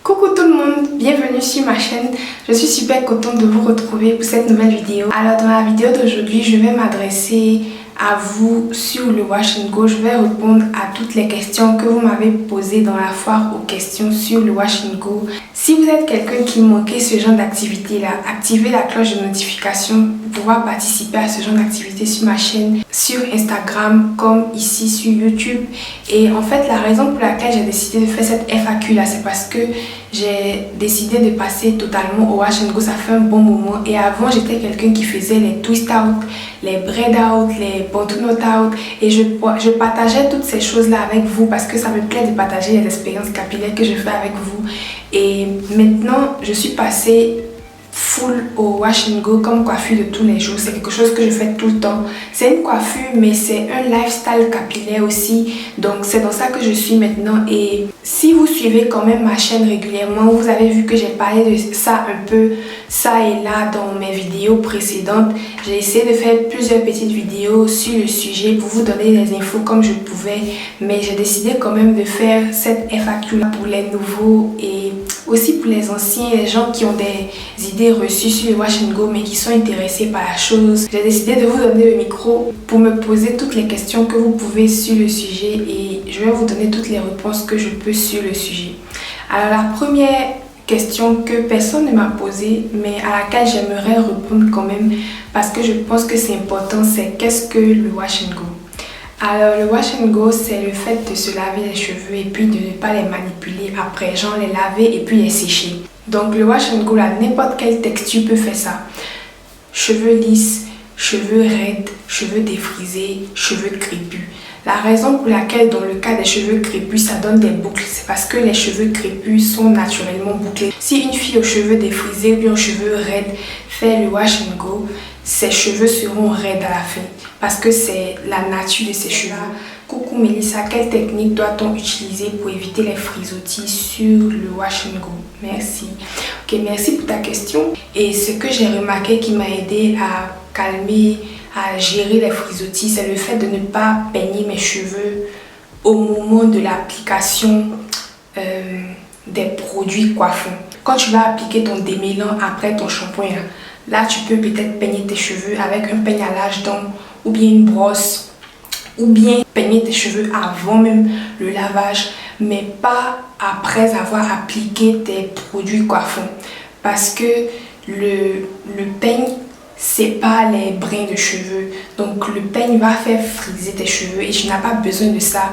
Coucou tout le monde, bienvenue sur ma chaîne. Je suis super contente de vous retrouver pour cette nouvelle vidéo. Alors dans la vidéo d'aujourd'hui, je vais m'adresser à vous sur le Wash & Go. Je vais répondre à toutes les questions que vous m'avez posées dans la foire aux questions sur le Wash & Go. Si vous êtes quelqu'un qui manquait ce genre d'activité là, activez la cloche de notification pour pouvoir participer à ce genre d'activité sur ma chaîne, sur Instagram comme ici sur YouTube. Et en fait la raison pour laquelle j'ai décidé de faire cette FAQ là, c'est parce que j'ai décidé de passer totalement au Wash & Go. Ça fait un bon moment. Et avant j'étais quelqu'un qui faisait les twist out, les braid out, les button out, et je partageais toutes ces choses là avec vous parce que ça me plaît de partager les expériences capillaires que je fais avec vous. Et maintenant je suis passée full au Wash & Go comme coiffure de tous les jours. C'est quelque chose que je fais tout le temps. C'est une coiffure mais c'est un lifestyle capillaire aussi, donc c'est dans ça que je suis maintenant. Et si vous suivez quand même ma chaîne régulièrement, vous avez vu que j'ai parlé de ça un peu ça et là dans mes vidéos précédentes. J'ai essayé de faire plusieurs petites vidéos sur le sujet pour vous donner les infos comme je pouvais, mais j'ai décidé quand même de faire cette FAQ là pour les nouveaux et aussi pour les anciens, les gens qui ont des idées reçues sur le Wash & Go mais qui sont intéressés par la chose. J'ai décidé de vous donner le micro pour me poser toutes les questions que vous pouvez sur le sujet et je vais vous donner toutes les réponses que je peux sur le sujet. Alors la première question que personne ne m'a posée mais à laquelle j'aimerais répondre quand même parce que je pense que c'est important, c'est qu'est-ce que le Wash & Go? Alors le Wash & Go, c'est le fait de se laver les cheveux et puis de ne pas les manipuler après, genre les laver et puis les sécher. Donc le Wash & Go là, n'importe quelle texture peut faire ça. Cheveux lisses, cheveux raides, cheveux défrisés, cheveux crépus. La raison pour laquelle dans le cas des cheveux crépus ça donne des boucles, c'est parce que les cheveux crépus sont naturellement bouclés. Si une fille aux cheveux défrisés ou bien aux cheveux raides fait le Wash & Go, ses cheveux seront raides à la fin parce que c'est la nature de ses cheveux. Coucou Mélissa, quelle technique doit-on utiliser pour éviter les frisottis sur le Wash & Go? Merci. Ok, merci pour ta question. Et ce que j'ai remarqué qui m'a aidé à calmer, à gérer les frisottis, c'est le fait de ne pas peigner mes cheveux au moment de l'application des produits coiffants. Quand tu vas appliquer ton démêlant après ton shampoing, là tu peux peut-être peigner tes cheveux avec un peigne à l'âge d'homme ou bien une brosse, ou bien peigner tes cheveux avant même le lavage, mais pas après avoir appliqué tes produits coiffants, parce que le peigne sépare les brins de cheveux, donc le peigne va faire friser tes cheveux et tu n'as pas besoin de ça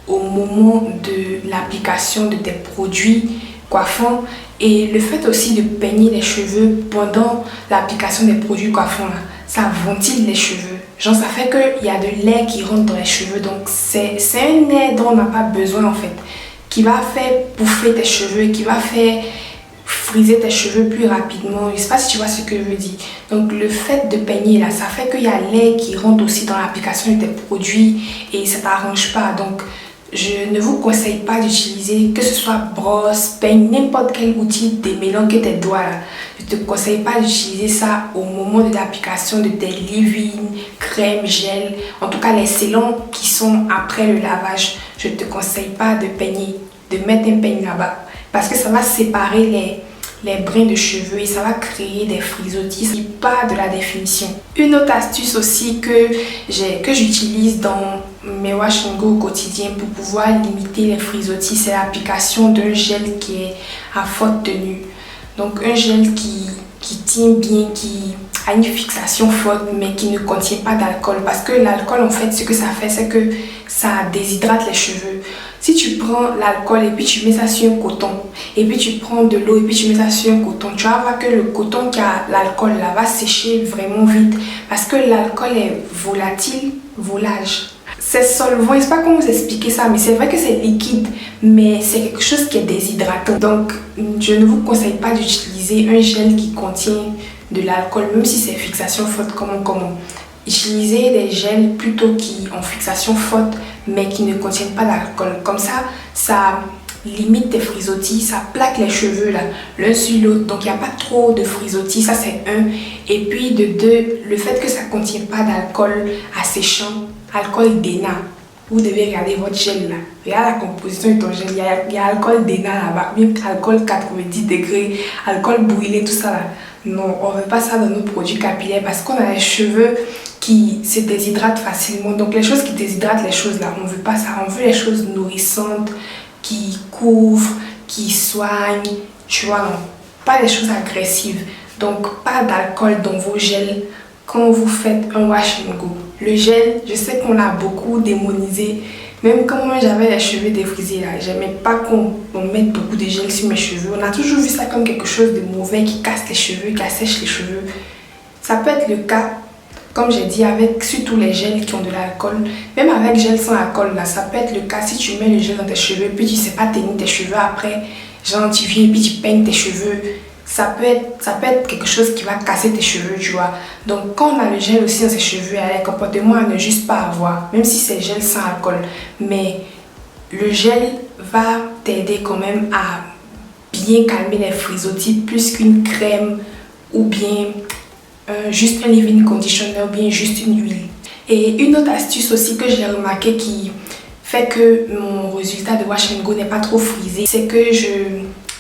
au moment de l'application de tes produits coiffants. Et le fait aussi de peigner les cheveux pendant l'application des produits coiffants là, ça ventile les cheveux. Genre ça fait qu'il y a de l'air qui rentre dans les cheveux, donc c'est un air dont on n'a pas besoin en fait, qui va faire pouffer tes cheveux et qui va faire friser tes cheveux plus rapidement. Je sais pas si tu vois ce que je veux dire. Donc le fait de peigner là, ça fait qu'il y a l'air qui rentre aussi dans l'application de tes produits et ça t'arrange pas. Donc je ne vous conseille pas d'utiliser, que ce soit brosse, peigne, n'importe quel outil démêlant que tes doigts là. Je ne te conseille pas d'utiliser ça au moment de l'application de tes leave-in, crème, gel. En tout cas les sélants qui sont après le lavage, je ne te conseille pas de peigner, de mettre un peigne là-bas. Parce que ça va séparer les brins de cheveux et ça va créer des frisottis, pas de la définition. Une autre astuce aussi que j'utilise dans mes Wash & Go au quotidien pour pouvoir limiter les frisottis, c'est l'application d'un gel qui est à forte tenue. Donc un gel qui tient bien, qui a une fixation forte mais qui ne contient pas d'alcool, parce que l'alcool en fait ce que ça fait c'est que ça déshydrate les cheveux. Si tu prends l'alcool et puis tu mets ça sur un coton et puis tu prends de l'eau et puis tu mets ça sur un coton, tu vas voir que le coton qui a l'alcool là va sécher vraiment vite parce que l'alcool est volatile, volage. C'est solvant, je ne sais pas comment vous expliquer ça, mais c'est vrai que c'est liquide, mais c'est quelque chose qui est déshydratant. Donc, je ne vous conseille pas d'utiliser un gel qui contient de l'alcool, même si c'est fixation forte comme on commande. Utilisez des gels plutôt qui ont fixation forte, mais qui ne contiennent pas d'alcool. Comme ça limite tes frisottis, ça plaque les cheveux là, l'un sur l'autre, donc il n'y a pas trop de frisottis, ça c'est un. Et puis de deux, le fait que ça ne contient pas d'alcool asséchant, alcool d'ENA, vous devez regarder votre gel là. Regarde la composition de ton gel. Il y a alcool d'ENA là-bas, même alcool 90 degrés, alcool brûlé, tout ça là. Non, on ne veut pas ça dans nos produits capillaires parce qu'on a les cheveux qui se déshydratent facilement. Donc les choses qui déshydratent les choses là, on ne veut pas ça. On veut les choses nourrissantes, qui couvrent, qui soignent, tu vois, non. Pas des choses agressives. Donc pas d'alcool dans vos gels quand vous faites un wash and go. Le gel, je sais qu'on l'a beaucoup démonisé. Même quand moi j'avais les cheveux défrisés là, j'aimais pas qu'on mette beaucoup de gel sur mes cheveux. On a toujours vu ça comme quelque chose de mauvais qui casse les cheveux, qui assèche les cheveux. Ça peut être le cas, comme j'ai dit, avec surtout les gels qui ont de l'alcool. Même avec gel sans alcool là, ça peut être le cas si tu mets le gel dans tes cheveux puis tu sais pas tenir tes cheveux après, genre tu viens et puis tu peignes tes cheveux. Ça peut être quelque chose qui va casser tes cheveux, tu vois. Donc, quand on a le gel aussi dans ses cheveux, il y a les comportements à ne juste pas avoir, même si c'est gel sans alcool. Mais le gel va t'aider quand même à bien calmer les frisottis plus qu'une crème ou bien juste un leave-in conditioner ou bien juste une huile. Et une autre astuce aussi que j'ai remarqué qui fait que mon résultat de wash and go n'est pas trop frisé, c'est que je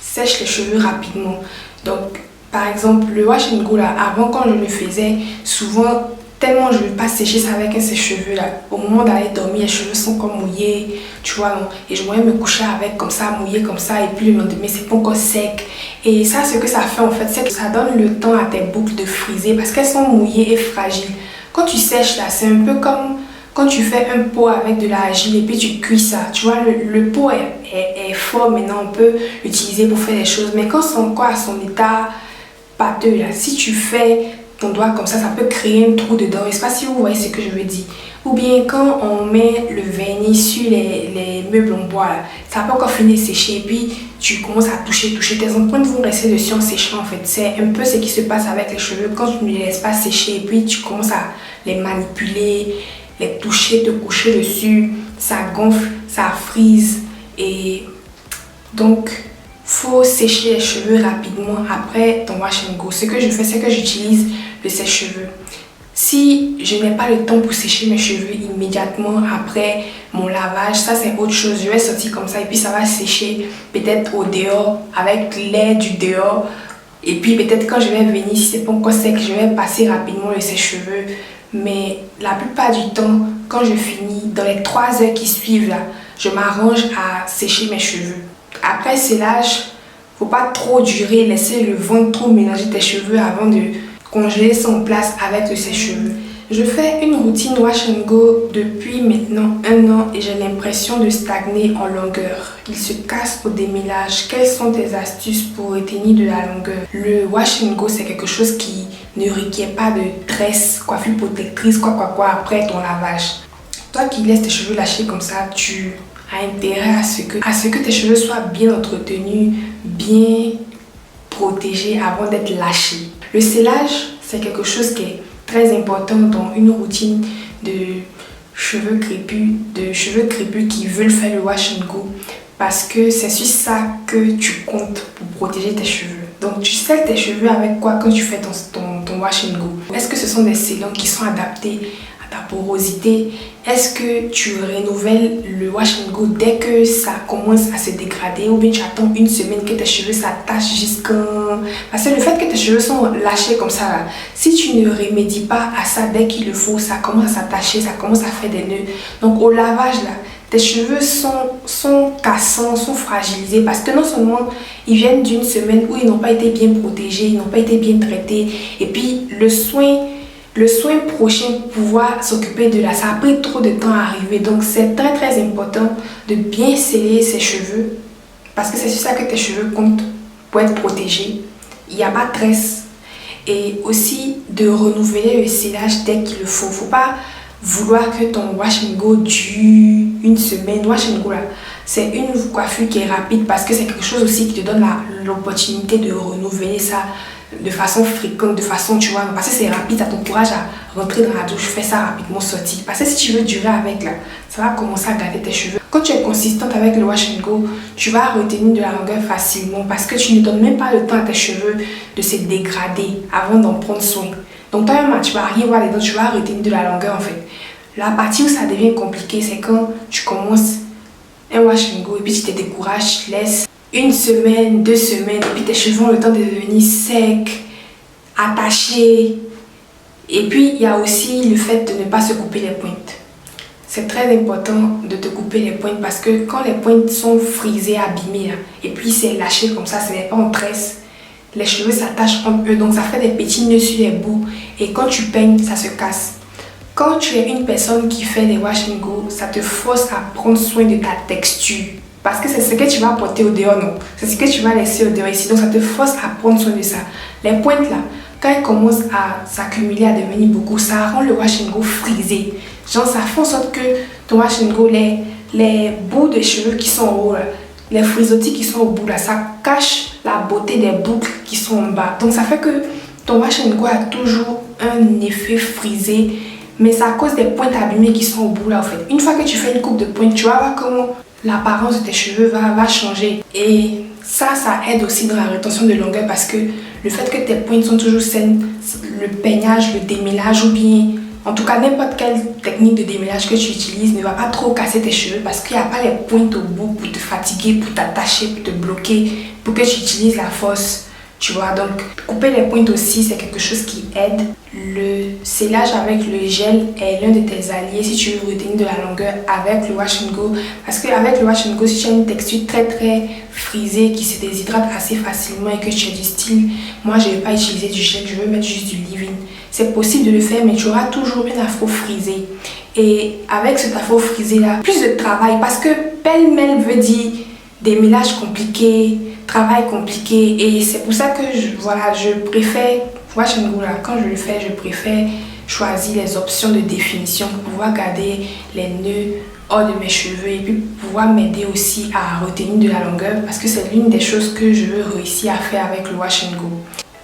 sèche les cheveux rapidement. Donc, par exemple, le wash and go là, avant quand je le faisais, souvent, tellement je ne veux pas sécher ça avec un sèche-cheveux là, au moment d'aller dormir, les cheveux sont comme mouillés, tu vois, non? Et je voulais me coucher avec comme ça, mouillé comme ça, et puis le lendemain, c'est pas encore sec. Et ça, ce que ça fait en fait, c'est que ça donne le temps à tes boucles de friser parce qu'elles sont mouillées et fragiles. Quand tu sèches là, c'est un peu comme quand tu fais un pot avec de l'argile et puis tu cuis ça, tu vois, le pot est fort maintenant, on peut l'utiliser pour faire des choses. Mais quand c'est encore à son état pâteux, là, si tu fais ton doigt comme ça peut créer un trou dedans. Je ne sais pas si vous voyez ce que je veux dire. Ou bien quand on met le vernis sur les meubles en bois, là, ça n'a pas encore fini de sécher et puis tu commences à toucher. Tes empreintes vont rester dessus en séchant en fait. C'est un peu ce qui se passe avec les cheveux quand tu ne les laisses pas sécher et puis tu commences à les manipuler, les toucher, te coucher dessus, ça gonfle, ça frise et donc faut sécher les cheveux rapidement après ton wash and go. Ce que je fais, c'est que j'utilise le sèche-cheveux. Si je n'ai pas le temps pour sécher mes cheveux immédiatement après mon lavage, ça c'est autre chose. Je vais sortir comme ça et puis ça va sécher peut-être au dehors avec l'air du dehors. Et puis peut-être quand je vais venir, si c'est pas encore sec, je vais passer rapidement le sèche-cheveux. Mais la plupart du temps, quand je finis, dans les 3 heures qui suivent là, je m'arrange à sécher mes cheveux. Après sélage, faut pas trop durer, laisser le vent trop mélanger tes cheveux avant de congeler ça en place avec le sèche-cheveux. Je fais une routine wash and go depuis maintenant 1 an et j'ai l'impression de stagner en longueur. Il se casse au démêlage. Quelles sont tes astuces pour retenir de la longueur? Le wash and go, c'est quelque chose qui ne requiert pas de tresse, coiffure protectrice, quoi après ton lavage. Toi qui laisses tes cheveux lâcher comme ça, tu as intérêt à ce que tes cheveux soient bien entretenus, bien protégés avant d'être lâchés. Le sélage, c'est quelque chose qui est très important dans une routine de cheveux crépus qui veulent faire le wash and go parce que c'est sur ça que tu comptes pour protéger tes cheveux. Donc tu scelles tes cheveux avec quoi quand tu fais ton wash and go? Est-ce que ce sont des scellants qui sont adaptés à ta porosité? Est-ce que tu renouvelles le wash and go dès que ça commence à se dégrader ou bien tu attends 1 semaine que tes cheveux s'attachent jusqu'à... Parce que le fait que tes cheveux sont lâchés comme ça, là, si tu ne remédies pas à ça dès qu'il le faut, ça commence à s'attacher, ça commence à faire des nœuds. Donc au lavage, là, tes cheveux sont cassants, sont fragilisés parce que non seulement ils viennent d'une semaine où ils n'ont pas été bien protégés, ils n'ont pas été bien traités et puis le soin prochain pour pouvoir s'occuper de là, ça a pris trop de temps à arriver. Donc c'est très important de bien sceller ses cheveux parce que c'est sur ça que tes cheveux comptent pour être protégés. Il n'y a pas de tresse. Et aussi de renouveler le scellage dès qu'il le faut. Faut pas vouloir que ton wash and go dure 1 semaine. Wash and go là, c'est une coiffure qui est rapide parce que c'est quelque chose aussi qui te donne l'opportunité de renouveler ça de façon fréquente, de façon, tu vois, parce que c'est rapide, ça t'encourage à rentrer dans la douche, fais ça rapidement, sortir. Parce que si tu veux durer avec là, ça va commencer à garder tes cheveux. Quand tu es consistante avec le wash and go, tu vas retenir de la longueur facilement parce que tu ne donnes même pas le temps à tes cheveux de se dégrader avant d'en prendre soin. Donc toi-même, tu vas rien voir dedans, tu vas retenir de la longueur en fait. La partie où ça devient compliqué, c'est quand tu commences un wash and go et puis tu te décourages, tu laisses une semaine, 2 semaines et puis tes cheveux ont le temps de devenir secs, attachés. Et puis il y a aussi le fait de ne pas se couper les pointes. C'est très important de te couper les pointes parce que quand les pointes sont frisées, abîmées, et puis c'est lâché comme ça, ce n'est pas en tresse, les cheveux s'attachent entre eux, donc ça fait des petits nœuds sur les bouts et quand tu peignes, ça se casse. Quand tu es une personne qui fait des wash and go, ça te force à prendre soin de ta texture. Parce que c'est ce que tu vas porter au dehors, non? C'est ce que tu vas laisser au dehors ici. Donc ça te force à prendre soin de ça. Les pointes là, quand elles commencent à s'accumuler, à devenir beaucoup, ça rend le wash and go frisé. Genre ça fait en sorte que ton wash and go, les bouts de cheveux qui sont en haut, là, les frisottis qui sont au bout là, ça cache la beauté des boucles qui sont en bas. Donc ça fait que ton wash and go a toujours un effet frisé. Mais c'est à cause des pointes abîmées qui sont au bout là en fait. Une fois que tu fais une coupe de pointe, tu vas voir comment l'apparence de tes cheveux va changer. Et ça aide aussi dans la rétention de longueur parce que le fait que tes pointes sont toujours saines, le peignage, le démêlage ou bien en tout cas n'importe quelle technique de démêlage que tu utilises ne va pas trop casser tes cheveux parce qu'il n'y a pas les pointes au bout pour te fatiguer, pour t'attacher, pour te bloquer, pour que tu utilises la force. Tu vois, donc couper les pointes aussi, c'est quelque chose qui aide. Le scellage avec le gel est l'un de tes alliés si tu veux retenir de la longueur avec le wash and go. Parce qu'avec le wash and go, si tu as une texture très frisée qui se déshydrate assez facilement et que tu es du style, moi je ne vais pas utiliser du gel, je veux mettre juste du leave-in. C'est possible de le faire, mais tu auras toujours une afro frisée. Et avec cet afro frisé là, plus de travail parce que pêle-mêle veut dire des mélanges compliqués, travail compliqué et c'est pour ça que je préfère wash and go là, quand je le fais je préfère choisir les options de définition pour pouvoir garder les nœuds hors de mes cheveux et puis pouvoir m'aider aussi à retenir de la longueur parce que c'est l'une des choses que je veux réussir à faire avec le wash and go.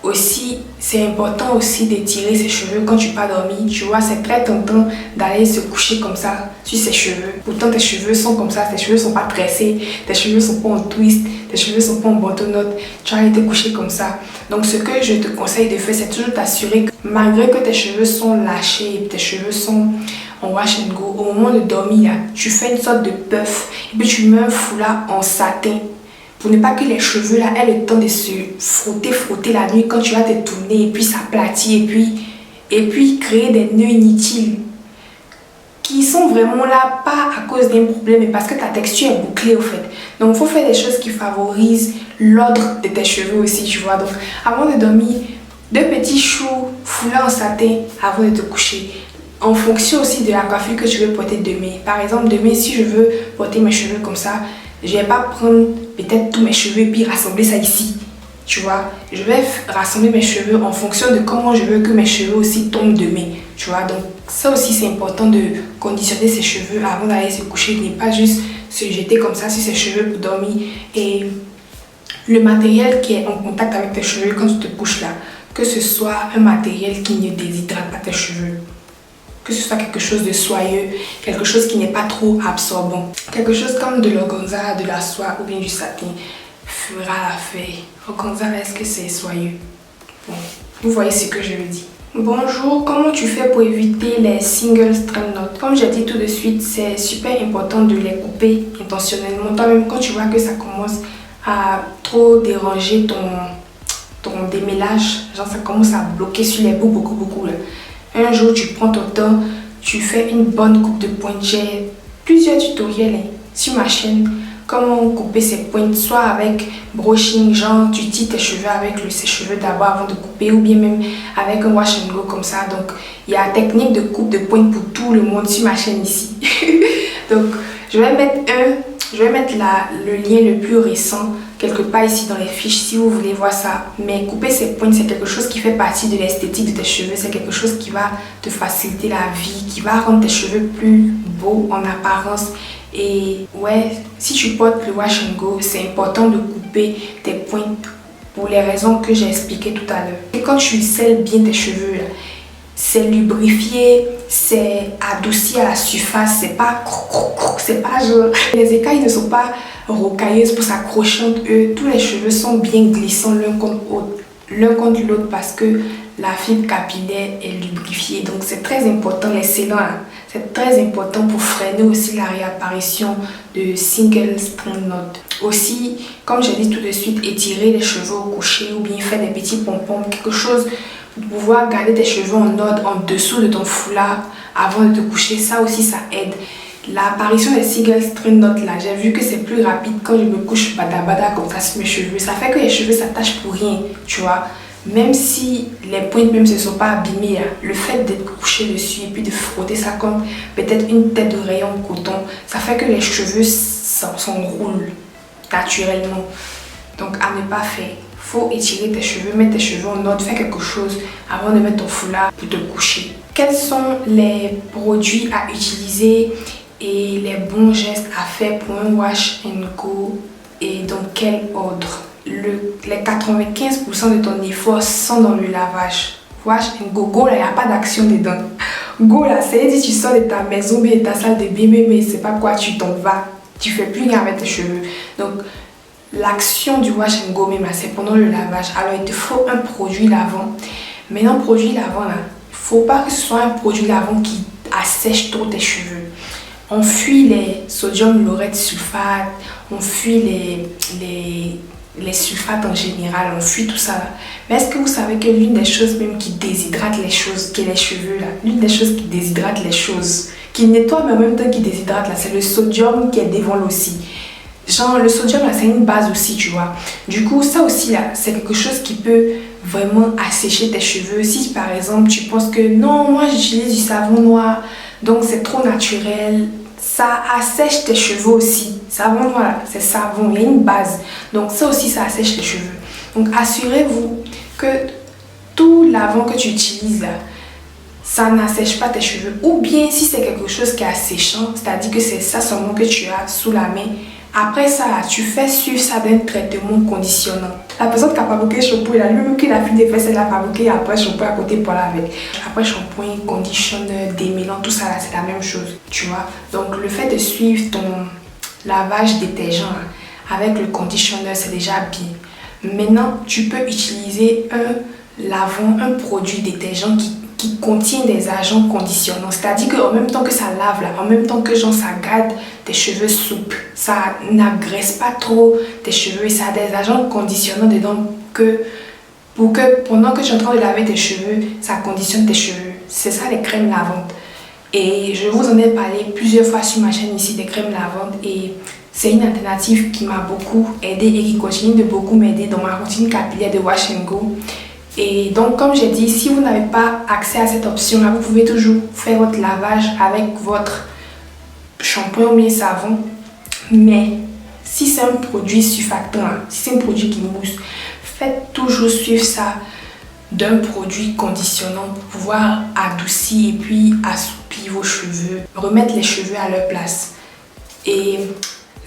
Aussi, c'est important aussi d'étirer ses cheveux quand tu pas dormi. Tu vois, c'est très tentant d'aller se coucher comme ça sur ses cheveux. Pourtant, tes cheveux sont comme ça, tes cheveux sont pas tressés, tes cheveux sont pas en twist, tes cheveux sont pas en boutonnette. Tu vas aller te coucher comme ça. Donc, ce que je te conseille de faire, c'est toujours t'assurer que malgré que tes cheveux sont lâchés, tes cheveux sont en wash and go, au moment de dormir, là, tu fais une sorte de puff et puis tu mets un foulard en satin. Pour ne pas que les cheveux là aient le temps de se frotter la nuit quand tu vas te tourner et puis s'aplatir et puis créer des nœuds inutiles qui sont vraiment là pas à cause d'un problème mais parce que ta texture est bouclée au fait. Donc il faut faire des choses qui favorisent l'ordre de tes cheveux aussi, tu vois. Donc avant de dormir, 2 petits choux foulés en satin avant de te coucher. En fonction aussi de la coiffure que tu veux porter demain. Par exemple, demain si je veux porter mes cheveux comme ça, je vais pas prendre peut-être tous mes cheveux et puis rassembler ça ici, tu vois. Je vais rassembler mes cheveux en fonction de comment je veux que mes cheveux aussi tombent demain, tu vois. Donc ça aussi c'est important de conditionner ses cheveux avant d'aller se coucher, ne pas juste se jeter comme ça sur ses cheveux pour dormir. Et le matériel qui est en contact avec tes cheveux quand tu te couches là, que ce soit un matériel qui ne déshydrate pas tes cheveux, que ce soit quelque chose de soyeux, quelque chose qui n'est pas trop absorbant. Quelque chose comme de l'organza, de la soie ou bien du satin fera l'affaire. Organza, est-ce que c'est soyeux? Bon, vous voyez ce que je veux dire. Bonjour, comment tu fais pour éviter les single strand knots? Comme j'ai dit tout de suite, c'est super important de les couper intentionnellement. Toi-même, quand tu vois que ça commence à trop déranger ton démêlage, genre ça commence à bloquer sur les bouts beaucoup là. Un jour, tu prends ton temps, tu fais une bonne coupe de pointe. J'ai plusieurs tutoriels sur ma chaîne. Comment couper ses pointes, soit avec brushing, genre tu tires tes cheveux avec le sèche-cheveux d'abord avant de couper, ou bien même avec un wash and go comme ça. Donc, il y a la technique de coupe de pointe pour tout le monde sur ma chaîne ici. Donc, je vais mettre le lien le plus récent quelque part ici dans les fiches si vous voulez voir ça. Mais couper ses pointes, c'est quelque chose qui fait partie de l'esthétique de tes cheveux. C'est quelque chose qui va te faciliter la vie, qui va rendre tes cheveux plus beaux en apparence. Et ouais, si tu portes le wash and go, c'est important de couper tes pointes pour les raisons que j'ai expliquées tout à l'heure. Et quand tu scelles bien tes cheveux, c'est lubrifié, c'est adouci à la surface, c'est pas genre... Les écailles ne sont pas rocailleuses pour s'accrocher entre eux. Tous les cheveux sont bien glissants l'un contre l'autre parce que la fibre capillaire est lubrifiée. Donc c'est très important, les scellants, C'est très important pour freiner aussi la réapparition de single strand knot. Aussi, comme j'ai dit tout de suite, étirer les cheveux au coucher ou bien faire des petits pompons, quelque chose pour pouvoir garder tes cheveux en ordre en dessous de ton foulard avant de te coucher. Ça aussi, ça aide. L'apparition des single strand knot là, j'ai vu que c'est plus rapide quand je me couche bada comme ça sur mes cheveux. Ça fait que les cheveux s'attachent pour rien, tu vois. Même si les pointes même se sont pas abîmées, le fait d'être couché dessus et puis de frotter ça comme peut-être une tête d'oreiller en coton, ça fait que les cheveux s'enroulent naturellement. Donc à ne pas faire. Faut étirer tes cheveux, mettre tes cheveux en ordre, faire quelque chose avant de mettre ton foulard pour te coucher. Quels sont les produits à utiliser et les bons gestes à faire pour un wash and go et dans quel ordre? Les 95% de ton effort sont dans le lavage. Wash and go. Go là, il n'y a pas d'action dedans. Go là, c'est dit tu sors de ta maison, mais de ta salle de bain, mais c'est pas quoi, tu t'en vas. Tu fais plus rien avec tes cheveux. Donc, l'action du wash and go, même c'est pendant le lavage. Alors, il te faut un produit lavant. Maintenant, produit lavant là, il ne faut pas que ce soit un produit lavant qui assèche trop tes cheveux. On fuit les sodium laureth sulfate, on fuit les sulfates en général, on fuit tout ça là. Mais est-ce que vous savez que l'une des choses même qui déshydrate les choses, qui est les cheveux là, l'une des choses qui déshydrate les choses, qui nettoie mais en même temps qui déshydrate là, c'est le sodium qui est devant aussi. Genre le sodium là, c'est une base aussi, tu vois. Du coup, ça aussi là, c'est quelque chose qui peut vraiment assécher tes cheveux. Si par exemple tu penses que non, moi j'utilise du savon noir, donc c'est trop naturel, ça assèche tes cheveux aussi. Savon noir, c'est savon, il y a une base. Donc ça aussi, ça assèche les cheveux. Donc assurez-vous que tout lavant que tu utilises là, ça n'assèche pas tes cheveux. Ou bien si c'est quelque chose qui est asséchant, c'est-à-dire que c'est ça seulement que tu as sous la main, après ça, tu fais suivre ça d'un traitement conditionnant. La personne qui a fabriqué le shampoing, lui-même qui a fait des fesses, elle a fabriqué après shampoing à côté pour avec. Après shampoing, conditionneur, démêlant, tout ça là, c'est la même chose, tu vois. Donc le fait de suivre ton lavage détergent avec le conditionneur, c'est déjà bien. Maintenant, tu peux utiliser un lavant, un produit détergent qui contient des agents conditionnants. C'est-à-dire qu'en même temps que ça lave, là, en même temps que genre, ça garde tes cheveux souples, ça n'agresse pas trop tes cheveux et ça a des agents conditionnants dedans pour que pendant que tu es en train de laver tes cheveux, ça conditionne tes cheveux. C'est ça les crèmes lavantes. Et je vous en ai parlé plusieurs fois sur ma chaîne ici des crèmes lavantes et c'est une alternative qui m'a beaucoup aidé et qui continue de beaucoup m'aider dans ma routine capillaire de wash and go. Et donc comme j'ai dit, si vous n'avez pas accès à cette option là, vous pouvez toujours faire votre lavage avec votre shampoing ou bien savon. Mais si c'est un produit surfactant, si c'est un produit qui mousse, faites toujours suivre ça d'un produit conditionnant pour pouvoir adoucir et puis assouplir vos cheveux, remettre les cheveux à leur place. Et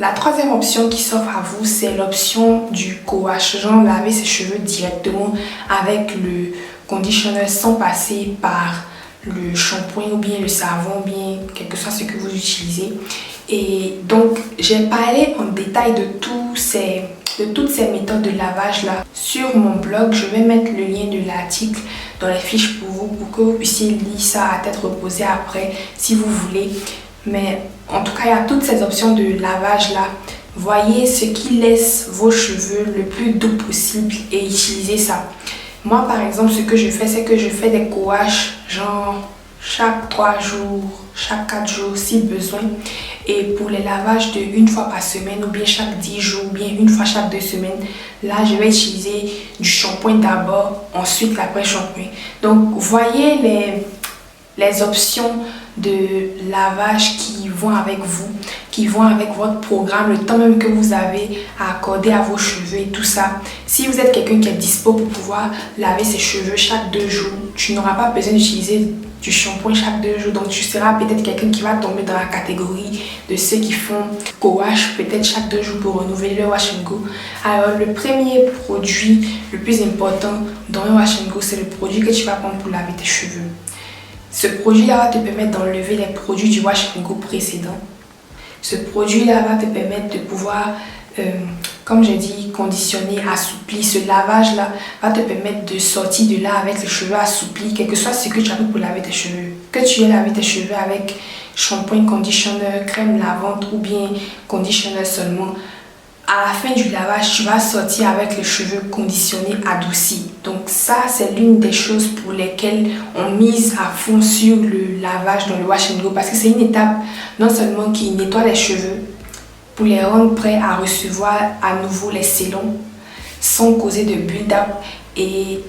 la troisième option qui s'offre à vous, c'est l'option du co-wash, genre laver ses cheveux directement avec le conditionneur sans passer par le shampoing ou bien le savon, ou bien quel que soit ce que vous utilisez. Et donc j'ai parlé en détail de toutes ces méthodes de lavage là sur mon blog. Je vais mettre le lien de l'article dans les fiches pour vous, pour que vous puissiez lire ça à tête reposée après si vous voulez. Mais en tout cas, il y a toutes ces options de lavage là. Voyez ce qui laisse vos cheveux le plus doux possible et utilisez ça. Moi par exemple, ce que je fais, c'est que je fais des co-wash genre chaque 3 jours, chaque 4 jours si besoin. Et pour les lavages de une fois par semaine ou bien chaque 10 jours ou bien une fois chaque 2 semaines, là je vais utiliser du shampoing d'abord, ensuite l'après-shampoing. Donc voyez les options de lavage qui vont avec vous, qui vont avec votre programme, le temps même que vous avez à accorder à vos cheveux et tout ça. Si vous êtes quelqu'un qui est dispo pour pouvoir laver ses cheveux chaque 2 jours, tu n'auras pas besoin d'utiliser du shampoing chaque 2 jours. Donc tu seras peut-être quelqu'un qui va tomber dans la catégorie de ceux qui font co-wash peut-être chaque 2 jours pour renouveler le wash and go. Alors le premier produit le plus important dans un wash and go, c'est le produit que tu vas prendre pour laver tes cheveux. Ce produit-là va te permettre d'enlever les produits du wash and go précédent. Ce produit-là va te permettre de pouvoir, comme j'ai dit, conditionner, assouplir. Ce lavage-là va te permettre de sortir de là avec les cheveux assouplis, quel que soit ce que tu as fait pour laver tes cheveux. que tu aies lavé tes cheveux avec shampoing, conditioner, crème lavante ou bien conditioner seulement, à la fin du lavage, tu vas sortir avec les cheveux conditionnés, adoucis. Donc ça, c'est l'une des choses pour lesquelles on mise à fond sur le lavage dans le wash and go, parce que c'est une étape non seulement qui nettoie les cheveux pour les rendre prêts à recevoir à nouveau les sélums sans causer de build-up, et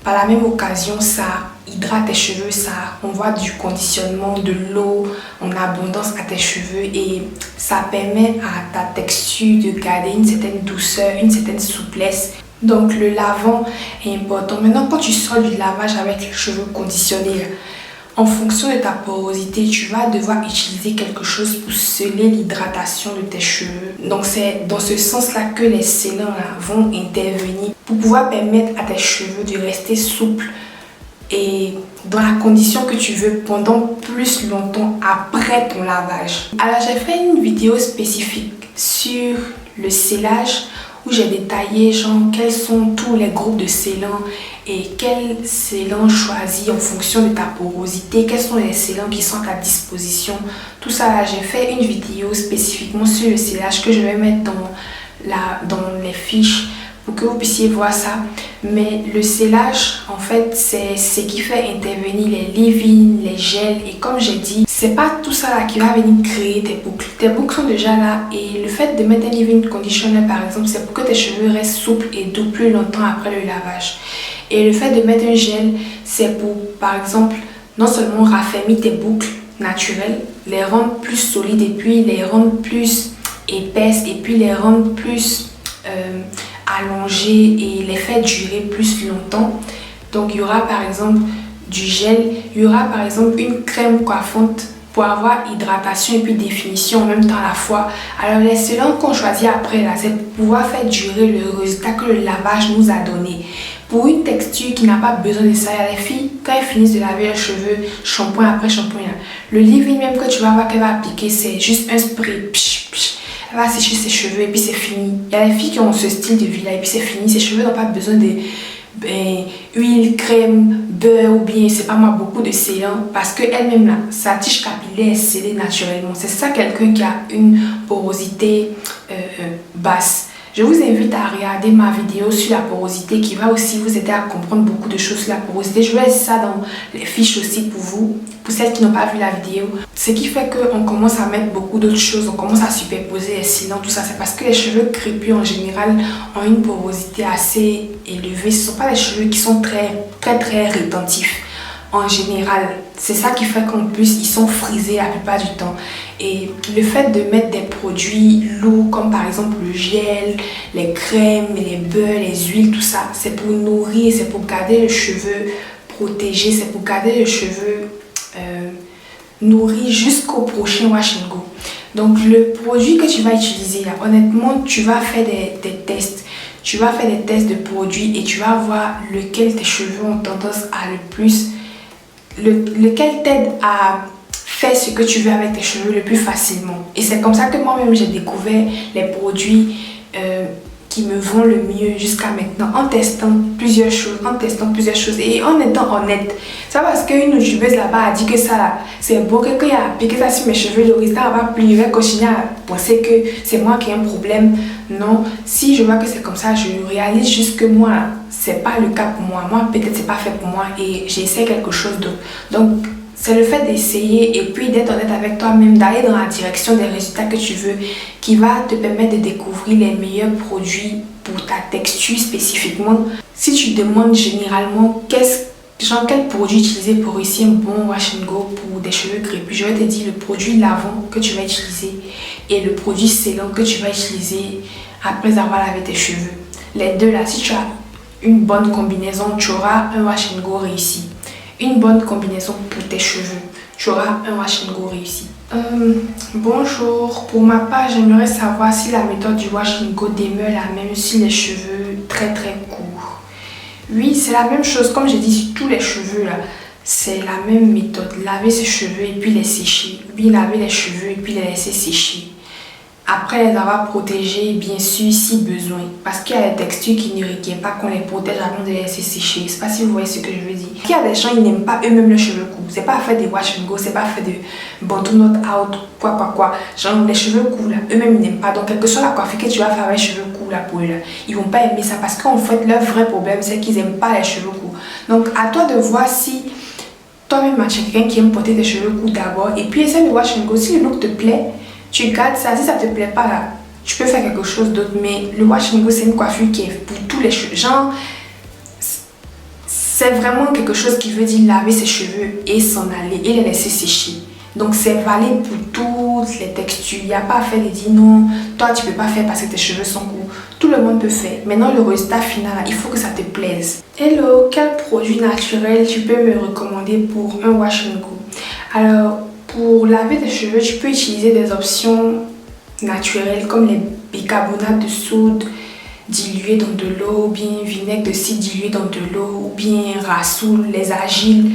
par la même occasion, ça hydrate tes cheveux, ça envoie du conditionnement, de l'eau en abondance à tes cheveux, et ça permet à ta texture de garder une certaine douceur, une certaine souplesse. Donc le lavant est important. Maintenant, quand tu sors du lavage avec les cheveux conditionnés, en fonction de ta porosité, tu vas devoir utiliser quelque chose pour sceller l'hydratation de tes cheveux. Donc c'est dans ce sens-là que les scellants vont intervenir pour pouvoir permettre à tes cheveux de rester souples et dans la condition que tu veux pendant plus longtemps après ton lavage. Alors j'ai fait une vidéo spécifique sur le scellage où j'ai détaillé quels sont tous les groupes de scellants et quels scellants choisir en fonction de ta porosité, quels sont les scellants qui sont à ta disposition. Tout ça là, j'ai fait une vidéo spécifiquement sur le scellage que je vais mettre dans les fiches pour que vous puissiez voir ça. Mais le scellage, en fait, c'est ce qui fait intervenir les leave-in, les gels, et comme j'ai dit, c'est pas tout ça là qui va venir créer tes boucles. Tes boucles sont déjà là, et le fait de mettre un leave-in conditioner par exemple, c'est pour que tes cheveux restent souples et doux plus longtemps après le lavage. Et le fait de mettre un gel, c'est pour, par exemple, non seulement raffermir tes boucles naturelles, les rendre plus solides et puis les rendre plus épaisses et puis les rendre plus allongées et les faire durer plus longtemps. Donc il y aura par exemple du gel, il y aura par exemple une crème coiffante pour avoir hydratation et puis définition en même temps à la fois. Alors les scellants qu'on choisit après là, c'est pour pouvoir faire durer le résultat que le lavage nous a donné. Pour une texture qui n'a pas besoin de ça, il y a les filles, quand elles finissent de laver leurs cheveux, shampoing après shampoing, le leave-in même que tu vas voir qu'elle va appliquer, c'est juste un spray. Elle va sécher ses cheveux et puis c'est fini. Il y a les filles qui ont ce style de vie là et puis c'est fini. Ses cheveux n'ont pas besoin de huile, crème, beurre ou bien, c'est pas moi, beaucoup de scellant, parce que elle-même là, sa tige capillaire est scellée naturellement. C'est ça quelqu'un qui a une porosité basse. Je vous invite à regarder ma vidéo sur la porosité qui va aussi vous aider à comprendre beaucoup de choses sur la porosité. Je vais laisser ça dans les fiches aussi pour vous, pour celles qui n'ont pas vu la vidéo. Ce qui fait qu'on commence à mettre beaucoup d'autres choses, on commence à superposer les cylindres, tout ça. C'est parce que les cheveux crépus en général ont une porosité assez élevée. Ce ne sont pas les cheveux qui sont très rétentifs. En général, c'est ça qui fait qu'en plus ils sont frisés la plupart du temps. Et le fait de mettre des produits lourds comme par exemple le gel, les crèmes, les beurres, les huiles, tout ça, c'est pour nourrir, c'est pour garder le cheveu protégé, c'est pour garder le cheveu nourri jusqu'au prochain wash and go. Donc le produit que tu vas utiliser, là, honnêtement, tu vas faire des tests. Tu vas faire des tests de produits et tu vas voir lequel tes cheveux ont tendance à le plus, lequel t'aide à faire ce que tu veux avec tes cheveux le plus facilement. Et c'est comme ça que moi-même j'ai découvert les produits qui me vont le mieux jusqu'à maintenant, en testant plusieurs choses, et en étant honnête. C'est parce qu'une youtubeuse là-bas a dit que ça là, c'est bon, que quand il a appliqué ça sur mes cheveux, le résultat va plus, il va continuer à penser que c'est moi qui ai un problème. Non, si je vois que c'est comme ça, je réalise juste que moi, c'est pas le cas pour moi. Moi, peut-être c'est pas fait pour moi et j'essaie quelque chose d'autre. Donc, c'est le fait d'essayer et puis d'être honnête avec toi-même, d'aller dans la direction des résultats que tu veux, qui va te permettre de découvrir les meilleurs produits pour ta texture spécifiquement. Si tu demandes généralement quel produit utiliser pour réussir un bon wash and go pour des cheveux crépus, je vais te dire le produit lavant que tu vas utiliser et le produit scellant que tu vas utiliser après avoir lavé tes cheveux. Les deux là, si tu as une bonne combinaison, tu auras un wash and go réussi. Une bonne combinaison pour tes cheveux, tu auras un wash and go réussi. Bonjour, pour ma part, j'aimerais savoir si la méthode du wash and go demeure la même sur les cheveux très courts. Oui, c'est la même chose, comme j'ai dit, sur tous les cheveux là, c'est la même méthode. Laver ses cheveux et puis les sécher. Oui, laver les cheveux et puis les laisser sécher. après les avoir protégés, bien sûr, si besoin. Parce qu'il y a des textures qui ne requièrent pas qu'on les protège avant de les laisser sécher. Je ne sais pas si vous voyez ce que je veux dire. Il y a des gens qui n'aiment pas eux-mêmes leurs cheveux courts. C'est pas fait de wash and go, c'est pas fait de bandeau not out, quoi. Genre les cheveux courts là, eux-mêmes ils n'aiment pas. Donc, quelle que soit la coiffure que tu vas faire avec les cheveux courts là pour eux là, ils vont pas aimer ça. Parce qu'en fait, leur vrai problème, c'est qu'ils n'aiment pas les cheveux courts. Donc, à toi de voir si toi-même tu es quelqu'un qui aime porter tes cheveux courts d'abord. Et puis, essaie de wash and go. Si le look te plaît, tu gardes ça. Si ça te plaît pas là, tu peux faire quelque chose d'autre. Mais le wash and go, c'est une coiffure qui est pour tous les cheveux. Genre, c'est vraiment quelque chose qui veut dire laver ses cheveux et s'en aller et les laisser sécher. Donc c'est valide pour toutes les textures. Il n'y a pas à faire de dire non, toi tu peux pas faire parce que tes cheveux sont courts. Tout le monde peut faire. Maintenant le résultat final, il faut que ça te plaise. Hello, quel produit naturel tu peux me recommander pour un wash and go? Alors pour laver tes cheveux, tu peux utiliser des options naturelles comme les bicarbonates de soude dilué dans de l'eau, ou bien vinaigre de cidre dilué dans de l'eau, ou bien rassoul, les argiles.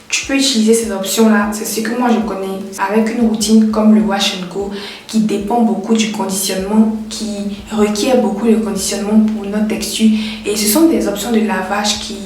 Tu peux utiliser ces options-là, c'est ce que moi je connais, avec une routine comme le wash and go qui dépend beaucoup du conditionnement, qui requiert beaucoup de conditionnement pour notre texture. Et ce sont des options de lavage qui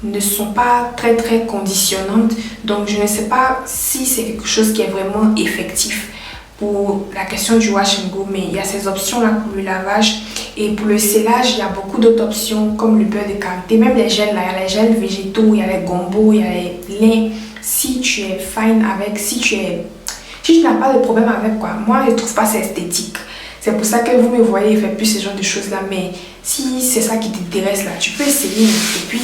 ne sont pas très conditionnantes. Donc je ne sais pas si c'est quelque chose qui est vraiment effectif pour la question du wash and go, mais il y a ces options là pour le lavage. Et pour le scellage, il y a beaucoup d'autres options comme le beurre de karité, même les gels là, il y a les gels végétaux, il y a les gombos, il y a les laits. Si tu es fine avec, si tu n'as pas de problème avec quoi, moi je trouve pas c'est esthétique. C'est pour ça que vous me voyez faire plus ce genre de choses là, mais si c'est ça qui t'intéresse là, tu peux essayer et puis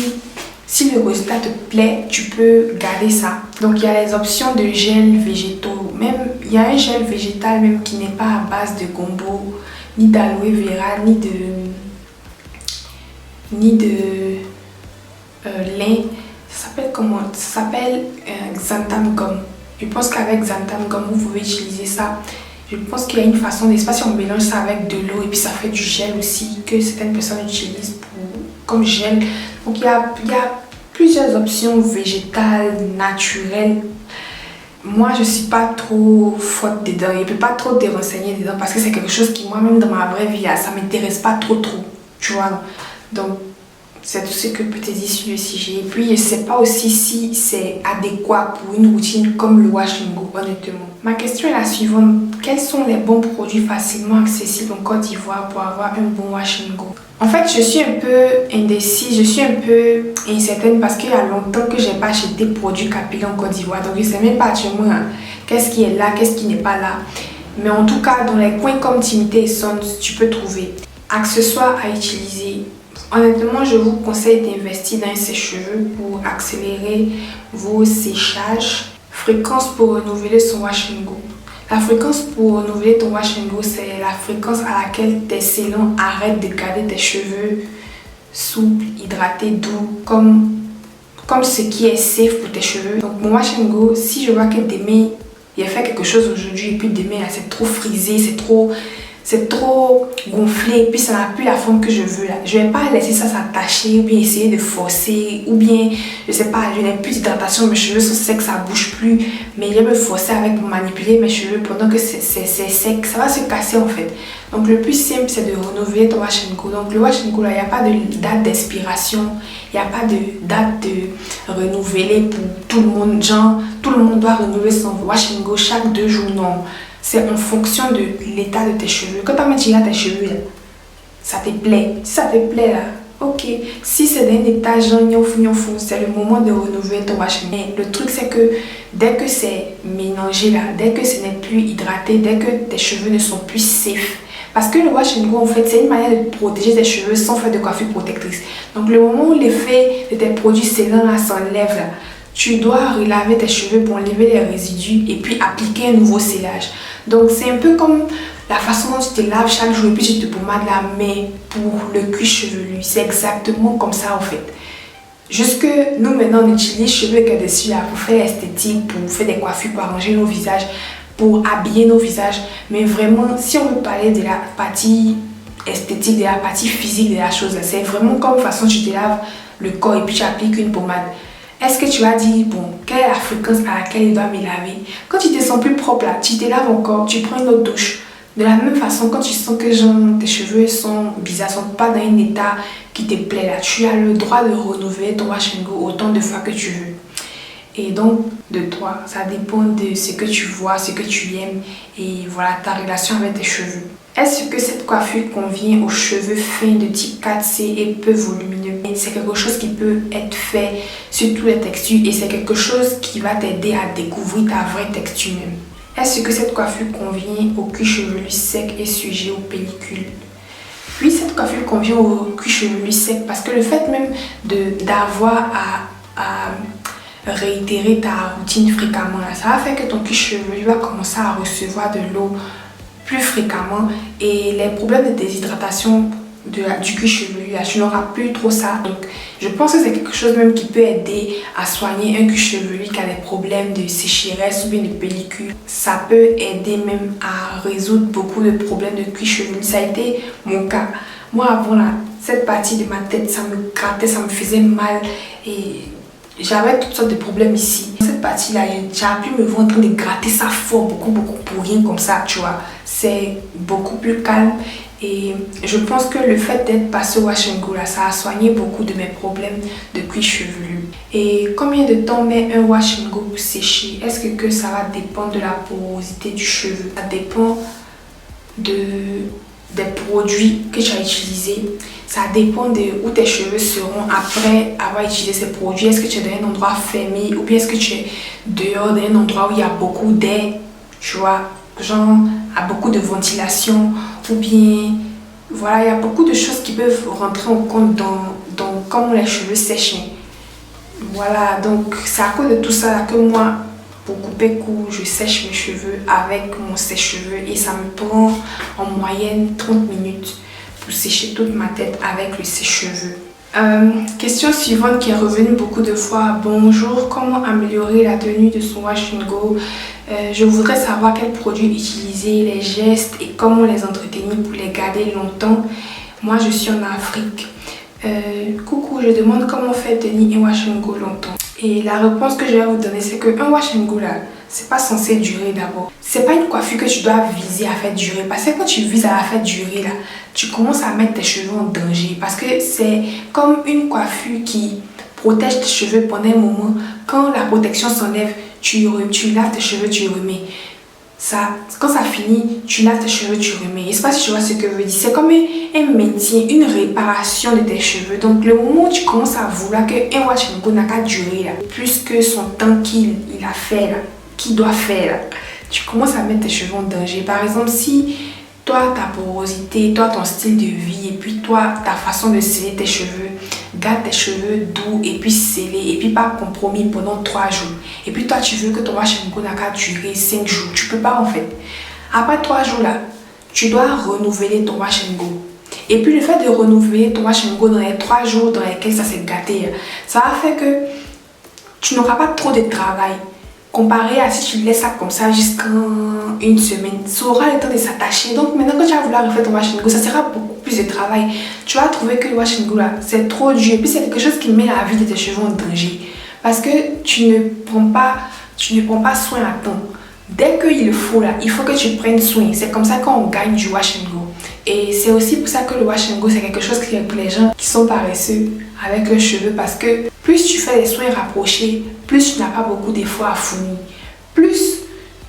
si le résultat te plaît, tu peux garder ça. Donc il y a les options de gel végétaux, même il y a un gel végétal même qui n'est pas à base de gombo, ni d'aloe vera, ni de lin. Ça s'appelle comment? Ça s'appelle xanthan gum. Je pense qu'avec xanthan gum, vous pouvez utiliser ça. Je pense qu'il y a une façon, n'est-ce pas, si on mélange ça avec de l'eau et puis ça fait du gel aussi que certaines personnes utilisent comme gel. Donc il y a plusieurs options végétales, naturelles. Moi je suis pas trop forte dedans, je peux pas trop te renseigner dedans parce que c'est quelque chose qui moi-même dans ma vraie vie ça m'intéresse pas trop, tu vois. Donc c'est tout ce que je peux te dire sur le sujet. Et puis je sais pas aussi si c'est adéquat pour une routine comme le wash and go, honnêtement. Ma question est la suivante: quels sont les bons produits facilement accessibles en Côte d'Ivoire pour avoir un bon wash and go? En fait, je suis un peu indécise, je suis un peu incertaine parce qu'il y a longtemps que j'ai pas acheté de produits capillaires en Côte d'Ivoire. Donc je sais même pas actuellement qu'est-ce qui est là, qu'est-ce qui n'est pas là. Mais en tout cas, dans les coins comme Timité et Sons, tu peux trouver. Accessoires à utiliser. Honnêtement, je vous conseille d'investir dans un sèche-cheveux pour accélérer vos séchages. Fréquence pour renouveler son wash and go. La fréquence pour renouveler ton wash and go, c'est la fréquence à laquelle tes scellants arrêtent de garder tes cheveux souples, hydratés, doux, comme ce qui est safe pour tes cheveux. Donc mon wash and go, si je vois que demain, il a fait quelque chose aujourd'hui et puis demain, c'est trop frisé, c'est trop gonflé et puis ça n'a plus la forme que je veux là. Je vais pas laisser ça s'attacher ou bien essayer de forcer ou bien je sais pas, je n'ai plus d'hydratation, mes cheveux sont secs, ça bouge plus, mais je vais me forcer avec pour manipuler mes cheveux pendant que c'est sec, ça va se casser en fait. Donc le plus simple c'est de renouveler ton wash and go. Donc le wash and go là, il n'y a pas de date d'expiration, il n'y a pas de date de renouveler pour tout le monde, genre tout le monde doit renouveler son wash and go chaque 2 jours, non. C'est en fonction de l'état de tes cheveux. Quand tu as tes cheveux là, ça te plaît. Si ça te plaît là, ok. Si c'est d'un état genre c'est le moment de renouveler ton wash. Mais le truc c'est que dès que c'est mélangé là, dès que ce n'est plus hydraté, dès que tes cheveux ne sont plus safe. Parce que le wash and go en fait c'est une manière de protéger tes cheveux sans faire de coiffure protectrice. Donc le moment où l'effet de tes produits sellants là s'enlève là, tu dois relaver tes cheveux pour enlever les résidus et puis appliquer un nouveau sellage. Donc c'est un peu comme la façon dont tu te laves chaque jour et puis tu te pommades là, mais pour le cuir chevelu. C'est exactement comme ça en fait. Juste que nous maintenant on utilise cheveux avec dessus là pour faire esthétique, pour faire des coiffures, pour arranger nos visages, pour habiller nos visages. Mais vraiment si on veut parler de la partie esthétique, de la partie physique de la chose, c'est vraiment comme façon tu te laves le corps et puis tu appliques une pommade. Est-ce que tu vas dire, bon, quelle est la fréquence à laquelle il doit me laver? Quand tu te sens plus propre là, tu te laves encore, tu prends une autre douche, De la même façon, quand tu sens que genre, tes cheveux sont bizarres, sont pas dans un état qui te plaît là, tu as le droit de renouveler ton wash and go autant de fois que tu veux. Et donc, de toi, ça dépend de ce que tu vois, ce que tu aimes et voilà ta relation avec tes cheveux. Est-ce que cette coiffure convient aux cheveux fins de type 4C et peu volumineux? C'est quelque chose qui peut être fait sur toutes les textures et c'est quelque chose qui va t'aider à découvrir ta vraie texture même. Est-ce que cette coiffure convient au cuir chevelu sec et sujet aux pellicules? Oui, cette coiffure convient au cuir chevelu sec parce que le fait même d'avoir à réitérer ta routine fréquemment, là, ça va faire que ton cuir chevelu va commencer à recevoir de l'eau plus fréquemment et les problèmes de déshydratation du cuir chevelu, là, tu n'auras plus trop ça. Donc, je pense que c'est quelque chose même qui peut aider à soigner un cuir chevelu qui a des problèmes de sécheresse ou bien de pellicule. Ça peut aider même à résoudre beaucoup de problèmes de cuir chevelu. Ça a été mon cas. Moi, avant, là, cette partie de ma tête, ça me grattait, ça me faisait mal et j'avais toutes sortes de problèmes ici. Cette partie-là, j'ai pu me voir en train de gratter ça fort, beaucoup pour rien comme ça, tu vois. C'est beaucoup plus calme et je pense que le fait d'être passé au wash and go, là, ça a soigné beaucoup de mes problèmes de cuir chevelu. Et combien de temps met un wash and go pour sécher? Est-ce que ça va dépendre de la porosité du cheveu? Ça dépend des produits que tu as utilisés. Ça dépend de où tes cheveux seront après avoir utilisé ces produits. Est-ce que tu es dans un endroit fermé ou bien est-ce que tu es dehors dans un endroit où il y a beaucoup d'air, tu vois, genre à beaucoup de ventilation ou bien voilà, il y a beaucoup de choses qui peuvent rentrer en compte dans comment les cheveux sèchent. Voilà, donc c'est à cause de tout ça que moi, pour couper court, je sèche mes cheveux avec mon sèche-cheveux et ça me prend en moyenne 30 minutes pour sécher toute ma tête avec le sèche-cheveux. Question suivante qui est revenue beaucoup de fois. Bonjour, comment améliorer la tenue de son wash and go? Je voudrais savoir quels produits utiliser, les gestes et comment les entretenir pour les garder longtemps. Moi, je suis en Afrique. Coucou, je demande comment faire tenir un wash and go longtemps. Et la réponse que je vais vous donner, c'est qu'un wash and go là, c'est pas censé durer d'abord. C'est pas une coiffure que tu dois viser à faire durer. Parce que quand tu vises à la faire durer là, tu commences à mettre tes cheveux en danger. Parce que c'est comme une coiffure qui protège tes cheveux pendant un moment. Quand la protection s'enlève, tu laves tes cheveux, tu remets. Quand ça finit, tu laves tes cheveux, tu remets. Je ne sais pas si tu vois ce que je veux dire. C'est comme un maintien, une réparation de tes cheveux. Donc le moment où tu commences à vouloir qu'un wash and go n'a qu'à durer là, plus que son temps qu'il a fait là, qu'il doit faire là, tu commences à mettre tes cheveux en danger. Par exemple, si toi, ta porosité, toi, ton style de vie et puis toi, ta façon de sceller tes cheveux, garde tes cheveux doux et puis scellés et puis pas compromis pendant 3 jours. Et puis toi, tu veux que ton wash and go n'a qu'à durer 5 jours. Tu peux pas en fait. Après 3 jours là, tu dois renouveler ton wash and go. Et puis le fait de renouveler ton wash and go dans les 3 jours dans lesquels ça s'est gâté, ça va faire que tu n'auras pas trop de travail. Comparé à si tu laisses ça comme ça jusqu'à une semaine, ça aura le temps de s'attacher. Donc maintenant quand tu vas vouloir refaire ton wash and go, ça sera beaucoup plus de travail. Tu vas trouver que le wash and go là, c'est trop dur. Et puis c'est quelque chose qui met la vie de tes cheveux en danger. Parce que tu ne prends pas soin à temps. Dès qu'il le faut là, il faut que tu prennes soin. C'est comme ça qu'on gagne du wash and go. Et c'est aussi pour ça que le wash and go, c'est quelque chose qui est pour les gens qui sont paresseux avec leurs cheveux. Parce que plus tu fais des soins rapprochés, plus tu n'as pas beaucoup d'efforts à fournir. Plus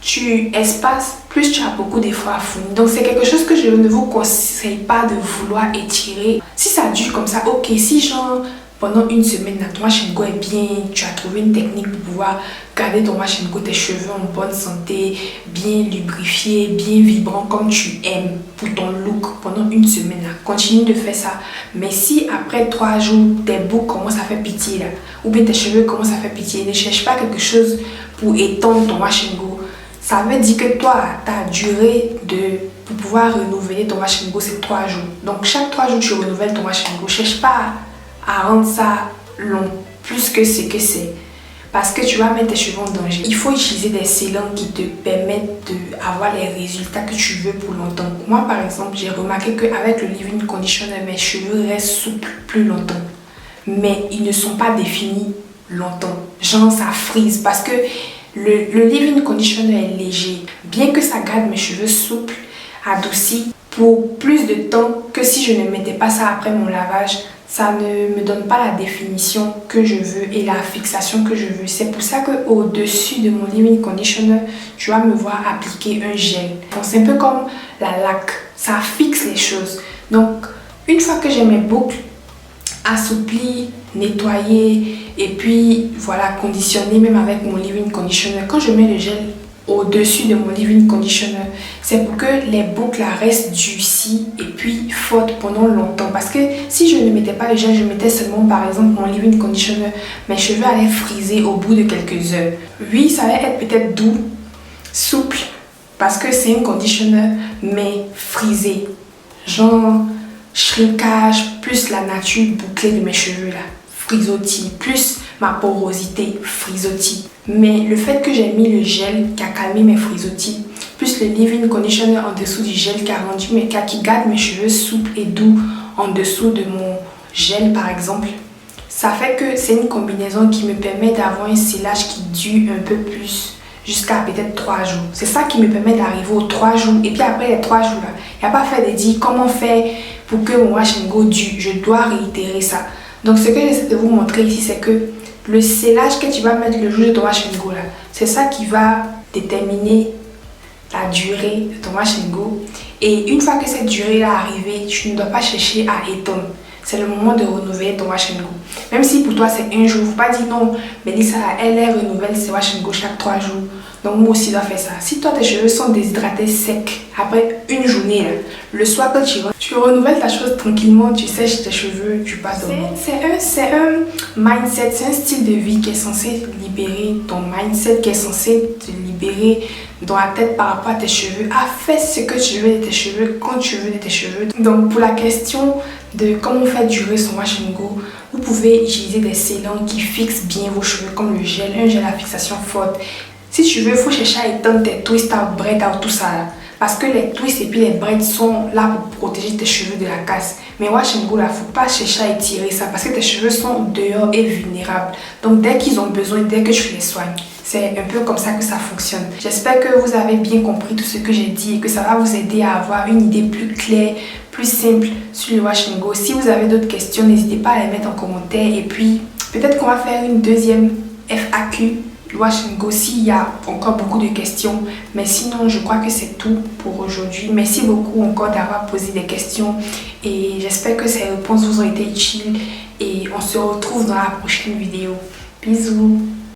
tu espaces, plus tu as beaucoup d'efforts à fournir. Donc c'est quelque chose que je ne vous conseille pas de vouloir étirer. Si ça dure comme ça, ok. Si genre pendant une semaine, ton wash and go est bien, tu as trouvé une technique pour pouvoir garder ton wash and go, tes cheveux en bonne santé, bien lubrifiés, bien vibrants comme tu aimes pour ton look pendant une semaine, là, continue de faire ça. Mais si après 3 jours, tes boucles commencent à faire pitié là, ou bien tes cheveux commencent à faire pitié, ne cherche pas quelque chose pour étendre ton wash and go. Ça veut dire que toi, ta durée pour pouvoir renouveler ton wash and go, c'est 3 jours. Donc chaque 3 jours, tu renouvelles ton wash and go. Cherche pas à rendre ça long, plus que ce que c'est. Parce que tu vas mettre tes cheveux en danger. Il faut utiliser des sellants qui te permettent d'avoir les résultats que tu veux pour longtemps. Moi, par exemple, j'ai remarqué qu'avec le leave-in conditioner, mes cheveux restent souples plus longtemps. Mais ils ne sont pas définis longtemps. Genre, ça frise. Parce que le leave-in conditioner est léger. Bien que ça garde mes cheveux souples, adouci pour plus de temps que si je ne mettais pas ça après mon lavage. Ça ne me donne pas la définition que je veux et la fixation que je veux. C'est pour ça qu'au-dessus de mon leave-in conditioner, tu vas me voir appliquer un gel. C'est un peu comme la laque, ça fixe les choses. Donc, une fois que j'ai mes boucles assouplies, nettoyées et puis voilà, conditionnées même avec mon leave-in conditioner, quand je mets le gel au-dessus de mon leave-in conditioner, c'est pour que les boucles restent durcies et puis fortes pendant longtemps. Parce que si je ne mettais pas le gel, je mettais seulement par exemple mon leave-in conditioner, mes cheveux allaient friser au bout de quelques heures. Oui, ça allait être peut-être doux, souple, parce que c'est un conditioner, mais frisé. Genre shrinkage plus la nature bouclée de mes cheveux là, frisottis, plus ma porosité frisottis. Mais le fait que j'ai mis le gel qui a calmé mes frisottis, plus le leave-in conditioner en dessous du gel qui a rendu qui garde mes cheveux souples et doux en dessous de mon gel par exemple, ça fait que c'est une combinaison qui me permet d'avoir un cellage qui dure un peu plus, jusqu'à peut-être 3 jours. C'est ça qui me permet d'arriver aux 3 jours. Et puis après les 3 jours là, il n'y a pas fait de dire comment faire pour que mon wash and go dure. Je dois réitérer ça. Donc ce que j'essaie de vous montrer ici, c'est que le scellage que tu vas mettre le jour de ton wash and go là, c'est ça qui va déterminer la durée de ton wash and go. Et une fois que cette durée là est arrivée, tu ne dois pas chercher à étendre. C'est le moment de renouveler ton wash and go. Même si pour toi c'est un jour, il ne faut pas dire non, Melissa elle renouvelle ses wash and go chaque 3 jours. Donc moi aussi je dois faire ça. Si toi tes cheveux sont déshydratés secs après une journée, là, le soir quand tu renouvelles ta chose tranquillement, tu sèches tes cheveux, tu passes dormir. C'est un mindset, c'est un style de vie qui est censé libérer ton mindset, qui est censé te libérer dans la tête par rapport à tes cheveux. Fais ce que tu veux de tes cheveux, quand tu veux de tes cheveux. Donc pour la question de comment faire durer son wash and go, vous pouvez utiliser des scellants qui fixent bien vos cheveux comme le gel, un gel à fixation forte. Si tu veux, il faut chercher à étendre tes twists out, braid out, tout ça là. Parce que les twists et puis les braids sont là pour protéger tes cheveux de la casse. Mais wash and go là, faut pas chercher à étirer ça parce que tes cheveux sont dehors et vulnérables. Donc dès qu'ils ont besoin, dès que tu les soignes, c'est un peu comme ça que ça fonctionne. J'espère que vous avez bien compris tout ce que j'ai dit et que ça va vous aider à avoir une idée plus claire, plus simple sur le wash and go. Si vous avez d'autres questions, n'hésitez pas à les mettre en commentaire. Et puis, peut-être qu'on va faire une deuxième FAQ wash and go s'il y a encore beaucoup de questions. Mais sinon, je crois que c'est tout pour aujourd'hui. Merci beaucoup encore d'avoir posé des questions. Et j'espère que ces réponses vous ont été utiles. Et on se retrouve dans la prochaine vidéo. Bisous!